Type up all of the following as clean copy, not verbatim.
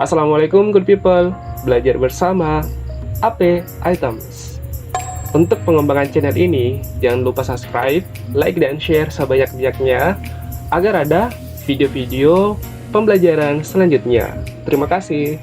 Assalamualaikum good people, belajar bersama AP Items. Untuk pengembangan channel ini, jangan lupa subscribe, like, dan share sebanyak-banyaknya agar ada video-video pembelajaran selanjutnya. Terima kasih.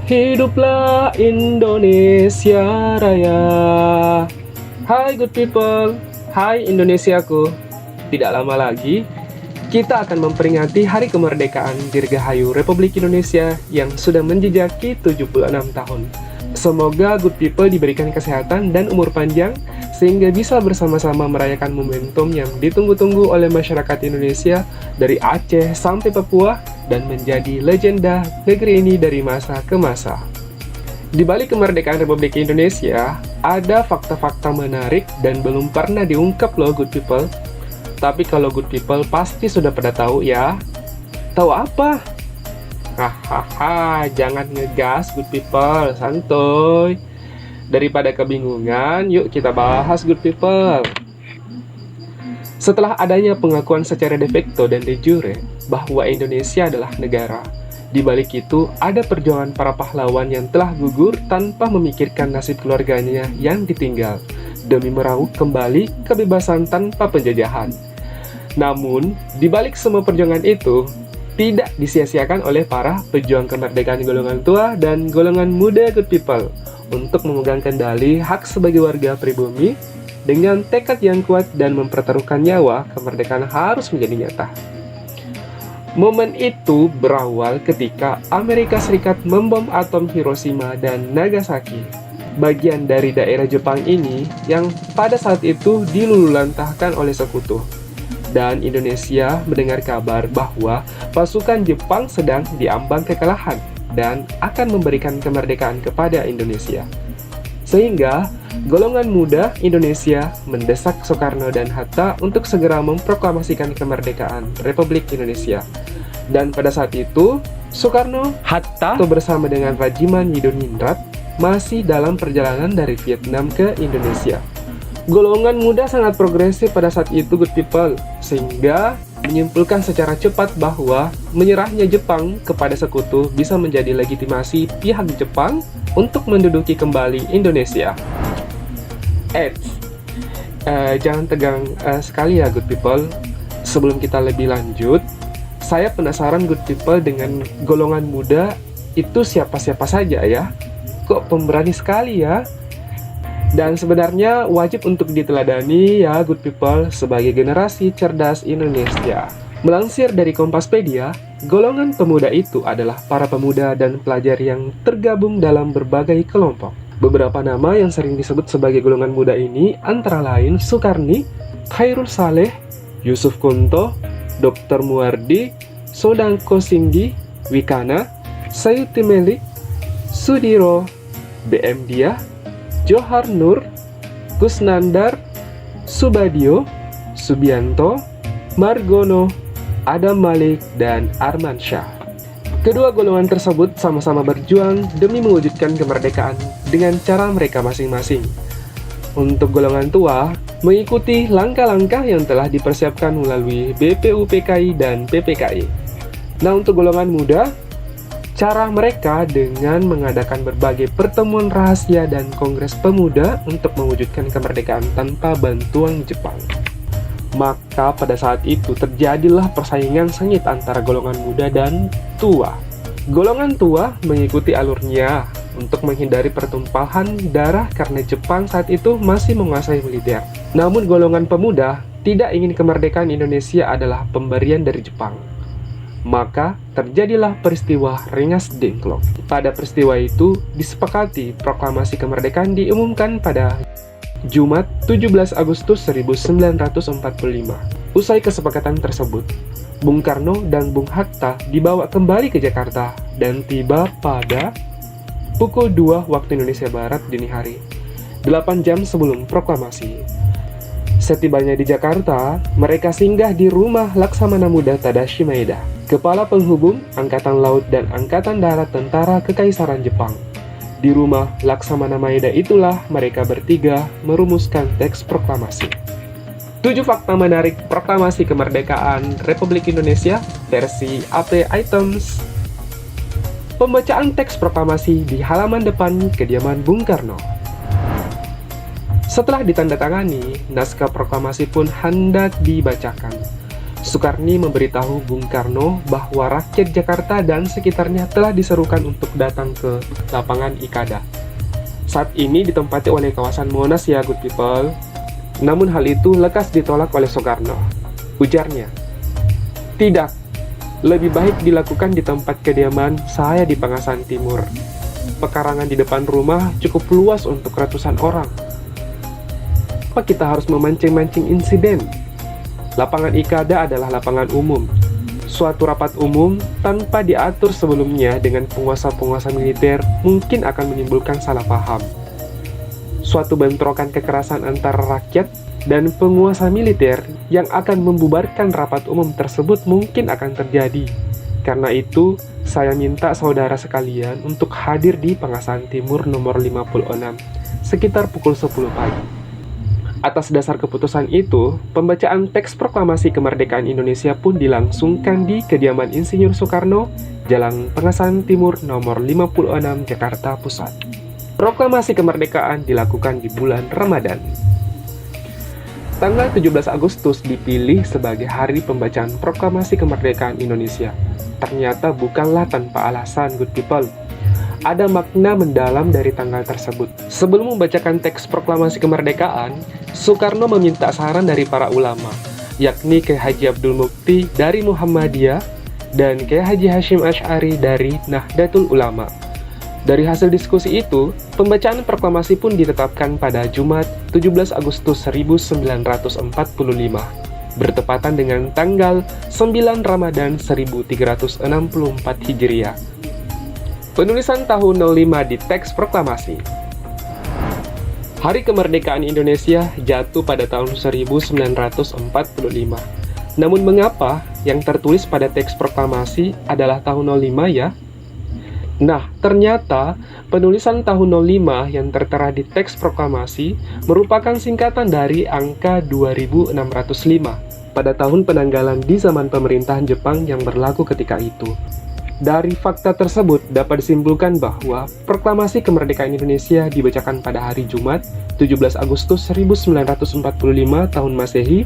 Hiduplah Indonesia Raya. Hai good people, hai Indonesiaku. Tidak lama lagi, kita akan memperingati Hari Kemerdekaan Dirgahayu Republik Indonesia yang sudah menjejaki 76 tahun. Semoga good people diberikan kesehatan dan umur panjang sehingga bisa bersama-sama merayakan momentum yang ditunggu-tunggu oleh masyarakat Indonesia dari Aceh sampai Papua dan menjadi legenda negeri ini dari masa ke masa. Di balik kemerdekaan Republik Indonesia, ada fakta-fakta menarik dan belum pernah diungkap loh good people. Tapi kalau good people pasti sudah pada tahu ya. Tahu apa? Hahaha, jangan ngegas good people, santuy. Daripada kebingungan, yuk kita bahas good people. Setelah adanya pengakuan secara de facto dan de jure bahwa Indonesia adalah negara, di balik itu ada perjuangan para pahlawan yang telah gugur tanpa memikirkan nasib keluarganya yang ditinggal demi meraup kembali kebebasan tanpa penjajahan. Namun, di balik semua perjuangan itu, tidak disia-siakan oleh para pejuang kemerdekaan golongan tua dan golongan muda good people untuk memegang kendali hak sebagai warga pribumi dengan tekad yang kuat dan mempertaruhkan nyawa, kemerdekaan harus menjadi nyata. Momen itu berawal ketika Amerika Serikat membom atom Hiroshima dan Nagasaki, bagian dari daerah Jepang ini yang pada saat itu dilululantahkan oleh sekutu. Dan Indonesia mendengar kabar bahwa pasukan Jepang sedang diambang kekalahan dan akan memberikan kemerdekaan kepada Indonesia. Sehingga golongan muda Indonesia mendesak Soekarno dan Hatta untuk segera memproklamasikan kemerdekaan Republik Indonesia. Dan pada saat itu, Soekarno, Hatta bersama dengan Rajiman Yudhoyningrat masih dalam perjalanan dari Vietnam ke Indonesia. Golongan muda sangat progresif pada saat itu good people, sehingga menyimpulkan secara cepat bahwa menyerahnya Jepang kepada sekutu bisa menjadi legitimasi pihak Jepang untuk menduduki kembali Indonesia. Jangan tegang sekali ya good people. Sebelum kita lebih lanjut, saya penasaran good people dengan golongan muda itu siapa-siapa saja ya? Kok pemberani sekali ya? Dan sebenarnya wajib untuk diteladani ya good people sebagai generasi cerdas Indonesia. Melansir dari Kompaspedia, golongan pemuda itu adalah para pemuda dan pelajar yang tergabung dalam berbagai kelompok. Beberapa nama yang sering disebut sebagai golongan muda ini antara lain Sukarni, Khairul Saleh, Yusuf Kunto, Dr. Muardi, Sodangko Singgi, Wikana, Sayuti Melik, Sudiro, BM Dia, Johar Nur, Kusnandar, Subadio, Subianto, Margono, Adam Malik, dan Arman Shah. Kedua golongan tersebut sama-sama berjuang demi mewujudkan kemerdekaan dengan cara mereka masing-masing. Untuk golongan tua, mengikuti langkah-langkah yang telah dipersiapkan melalui BPUPKI dan PPKI. Nah, untuk golongan muda, cara mereka dengan mengadakan berbagai pertemuan rahasia dan kongres pemuda untuk mewujudkan kemerdekaan tanpa bantuan Jepang. Maka pada saat itu terjadilah persaingan sengit antara golongan muda dan tua. Golongan tua mengikuti alurnya untuk menghindari pertumpahan darah karena Jepang saat itu masih menguasai militer. Namun golongan pemuda tidak ingin kemerdekaan Indonesia adalah pemberian dari Jepang. Maka terjadilah peristiwa Rengas Dengklok. Pada peristiwa itu disepakati proklamasi kemerdekaan diumumkan pada Jumat 17 Agustus 1945. Usai kesepakatan tersebut, Bung Karno dan Bung Hatta dibawa kembali ke Jakarta dan tiba pada pukul 2 waktu Indonesia Barat dini hari, 8 jam sebelum proklamasi. Setibanya di Jakarta, mereka singgah di rumah Laksamana Muda Tadashi Maeda, Kepala Penghubung Angkatan Laut dan Angkatan Darat Tentara Kekaisaran Jepang. Di rumah Laksamana Maeda itulah mereka bertiga merumuskan teks proklamasi. 7 fakta menarik proklamasi kemerdekaan Republik Indonesia versi AP Items. Pembacaan teks proklamasi di halaman depan kediaman Bung Karno. Setelah ditandatangani, naskah proklamasi pun hendak dibacakan. Soekarni memberitahu Bung Karno bahwa rakyat Jakarta dan sekitarnya telah diserukan untuk datang ke lapangan Ikada. Saat ini ditempati oleh kawasan Monas ya good people. Namun hal itu lekas ditolak oleh Soekarno. Ujarnya, "Tidak, lebih baik dilakukan di tempat kediaman saya di Pengasahan Timur. Pekarangan di depan rumah cukup luas untuk ratusan orang. Apa kita harus memancing-mancing insiden? Lapangan Ikada adalah lapangan umum. Suatu rapat umum tanpa diatur sebelumnya dengan penguasa-penguasa militer mungkin akan menimbulkan salah paham. Suatu bentrokan kekerasan antara rakyat dan penguasa militer yang akan membubarkan rapat umum tersebut mungkin akan terjadi. Karena itu, saya minta saudara sekalian untuk hadir di Pengasahan Timur nomor 56 sekitar pukul 10 pagi. Atas dasar keputusan itu, pembacaan teks proklamasi kemerdekaan Indonesia pun dilangsungkan di kediaman Insinyur Soekarno, Jalan Pengasahan Timur nomor 56 Jakarta Pusat. Proklamasi kemerdekaan dilakukan di bulan Ramadan. Tanggal 17 Agustus dipilih sebagai hari pembacaan proklamasi kemerdekaan Indonesia. Ternyata bukanlah tanpa alasan, good people. Ada makna mendalam dari tanggal tersebut. Sebelum membacakan teks proklamasi kemerdekaan, Soekarno meminta saran dari para ulama, yakni Kiai Haji Abdul Mukti dari Muhammadiyah dan Kiai Haji Hasyim Asy'ari dari Nahdlatul Ulama. Dari hasil diskusi itu, pembacaan proklamasi pun ditetapkan pada Jumat 17 Agustus 1945, bertepatan dengan tanggal 9 Ramadan 1364 Hijriah. Penulisan tahun 05 di teks proklamasi. Hari kemerdekaan Indonesia jatuh pada tahun 1945. Namun mengapa yang tertulis pada teks proklamasi adalah tahun 05 ya? Nah, ternyata penulisan tahun 05 yang tertera di teks proklamasi merupakan singkatan dari angka 2605 pada tahun penanggalan di zaman pemerintahan Jepang yang berlaku ketika itu. Dari fakta tersebut dapat disimpulkan bahwa Proklamasi Kemerdekaan Indonesia dibacakan pada hari Jumat 17 Agustus 1945 tahun Masehi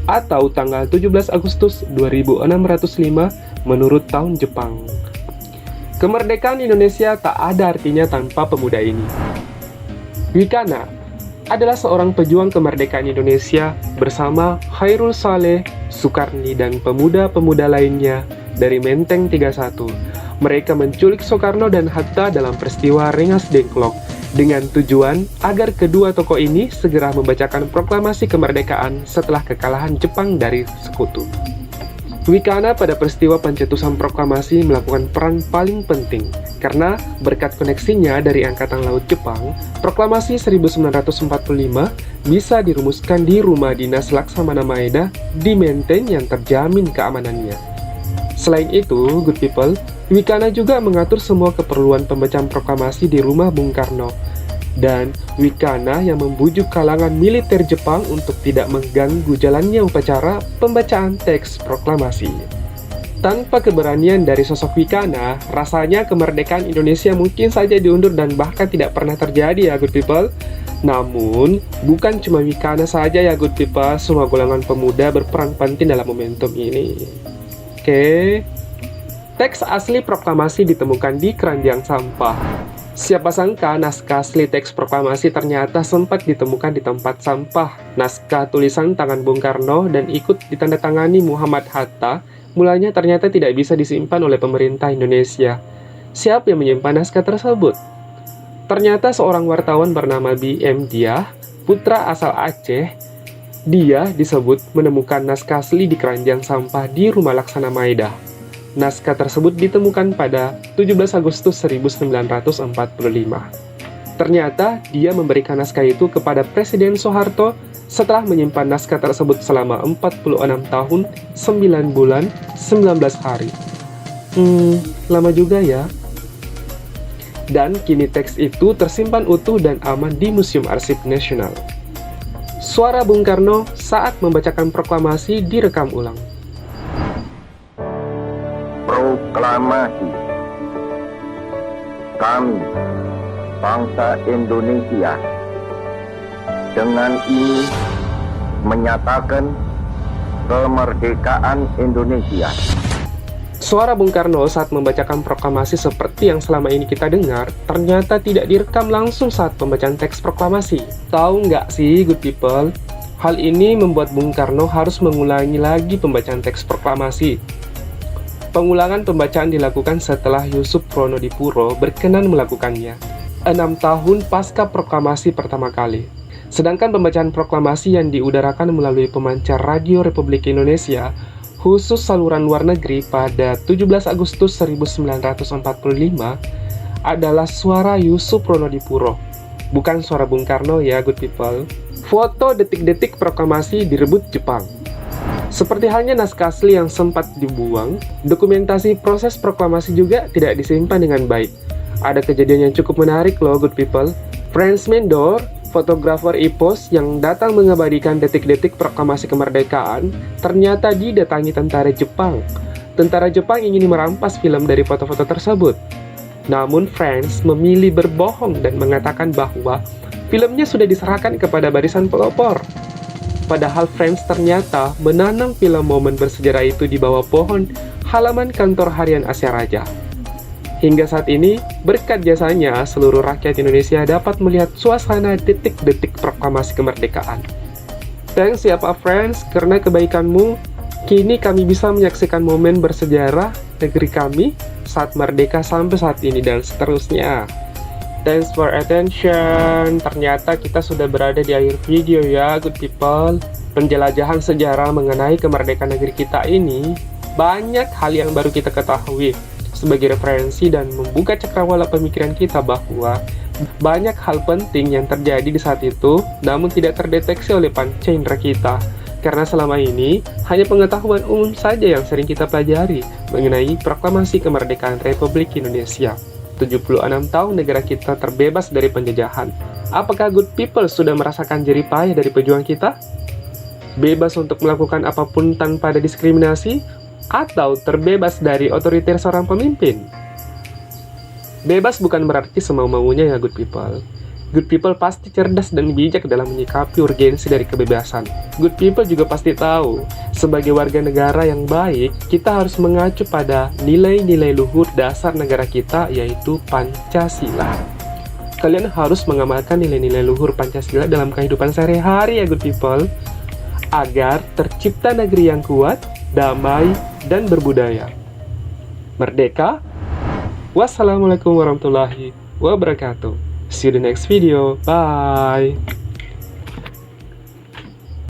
atau tanggal 17 Agustus 2605 menurut tahun Jepang. Kemerdekaan Indonesia tak ada artinya tanpa pemuda ini. Wikana adalah seorang pejuang kemerdekaan Indonesia bersama Khairul Saleh, Soekarni, dan pemuda-pemuda lainnya dari Menteng 31. Mereka menculik Soekarno dan Hatta dalam peristiwa Rengas Dengklok dengan tujuan agar kedua tokoh ini segera membacakan proklamasi kemerdekaan setelah kekalahan Jepang dari sekutu. Wikana pada peristiwa pencetusan proklamasi melakukan peran paling penting karena berkat koneksinya dari Angkatan Laut Jepang, proklamasi 1945 bisa dirumuskan di rumah dinas Laksamana Maeda di Menteng yang terjamin keamanannya. Selain itu, good people, Wikana juga mengatur semua keperluan pembacaan proklamasi di rumah Bung Karno. Dan Wikana yang membujuk kalangan militer Jepang untuk tidak mengganggu jalannya upacara pembacaan teks proklamasi. Tanpa keberanian dari sosok Wikana, rasanya kemerdekaan Indonesia mungkin saja diundur dan bahkan tidak pernah terjadi ya good people. Namun, bukan cuma Wikana saja ya good people, semua golongan pemuda berperan penting dalam momentum ini. Oke. Teks asli proklamasi ditemukan di keranjang sampah. Siapa sangka naskah asli teks proklamasi ternyata sempat ditemukan di tempat sampah. Naskah tulisan tangan Bung Karno dan ikut ditandatangani Muhammad Hatta mulanya ternyata tidak bisa disimpan oleh pemerintah Indonesia. Siapa yang menyimpan naskah tersebut? Ternyata seorang wartawan bernama B.M. Diah, putra asal Aceh. Dia disebut menemukan naskah asli di keranjang sampah di rumah Laksana Maeda. Naskah tersebut ditemukan pada 17 Agustus 1945. Ternyata dia memberikan naskah itu kepada Presiden Soeharto setelah menyimpan naskah tersebut selama 46 tahun, 9 bulan, 19 hari. Lama juga ya. Dan kini teks itu tersimpan utuh dan aman di Museum Arsip Nasional. Suara Bung Karno saat membacakan proklamasi direkam ulang. Proklamasi. Kami, bangsa Indonesia, dengan ini menyatakan kemerdekaan Indonesia. Suara Bung Karno saat membacakan proklamasi seperti yang selama ini kita dengar, ternyata tidak direkam langsung saat pembacaan teks proklamasi. Tahu nggak sih, good people? Hal ini membuat Bung Karno harus mengulangi lagi pembacaan teks proklamasi. Pengulangan pembacaan dilakukan setelah Yusuf Pronodipuro berkenan melakukannya, 6 tahun pasca proklamasi pertama kali. Sedangkan pembacaan proklamasi yang diudarakan melalui pemancar Radio Republik Indonesia, khusus saluran luar negeri pada 17 Agustus 1945 adalah suara Yusuf Pronodipuro, bukan suara Bung Karno ya, good people. Foto detik-detik proklamasi direbut Jepang. Seperti halnya naskah asli yang sempat dibuang, dokumentasi proses proklamasi juga tidak disimpan dengan baik. Ada kejadian yang cukup menarik loh, good people. Franz Mendor, fotografer IPOS yang datang mengabadikan detik-detik proklamasi kemerdekaan, ternyata didatangi tentara Jepang. Tentara Jepang ingin merampas film dari foto-foto tersebut. Namun Franz memilih berbohong dan mengatakan bahwa filmnya sudah diserahkan kepada barisan pelopor. Padahal Franz ternyata menanam film momen bersejarah itu di bawah pohon halaman kantor harian Asia Raja. Hingga saat ini, berkat jasanya, seluruh rakyat Indonesia dapat melihat suasana detik-detik proklamasi kemerdekaan. Thanks ya Pak Franz, karena kebaikanmu, kini kami bisa menyaksikan momen bersejarah negeri kami saat merdeka sampai saat ini dan seterusnya. Thanks for attention. Ternyata kita sudah berada di akhir video ya, good people. Penjelajahan sejarah mengenai kemerdekaan negeri kita ini, banyak hal yang baru kita ketahui sebagai referensi dan membuka cakrawala pemikiran kita bahwa banyak hal penting yang terjadi di saat itu namun tidak terdeteksi oleh panca indera kita, karena selama ini hanya pengetahuan umum saja yang sering kita pelajari mengenai proklamasi kemerdekaan Republik Indonesia. 76 tahun negara kita terbebas dari penjajahan. Apakah good people sudah merasakan jerih payah dari pejuang kita? Bebas untuk melakukan apapun tanpa ada diskriminasi? Atau terbebas dari otoriter seorang pemimpin? Bebas bukan berarti semau-maunya ya good people. Good people pasti cerdas dan bijak dalam menyikapi urgensi dari kebebasan. Good people juga pasti tahu, sebagai warga negara yang baik, kita harus mengacu pada nilai-nilai luhur dasar negara kita, yaitu Pancasila. Kalian harus mengamalkan nilai-nilai luhur Pancasila dalam kehidupan sehari-hari ya good people, agar tercipta negeri yang kuat, damai, dan berbudaya. Merdeka. Wassalamualaikum warahmatullahi wabarakatuh. See you in the next video. Bye.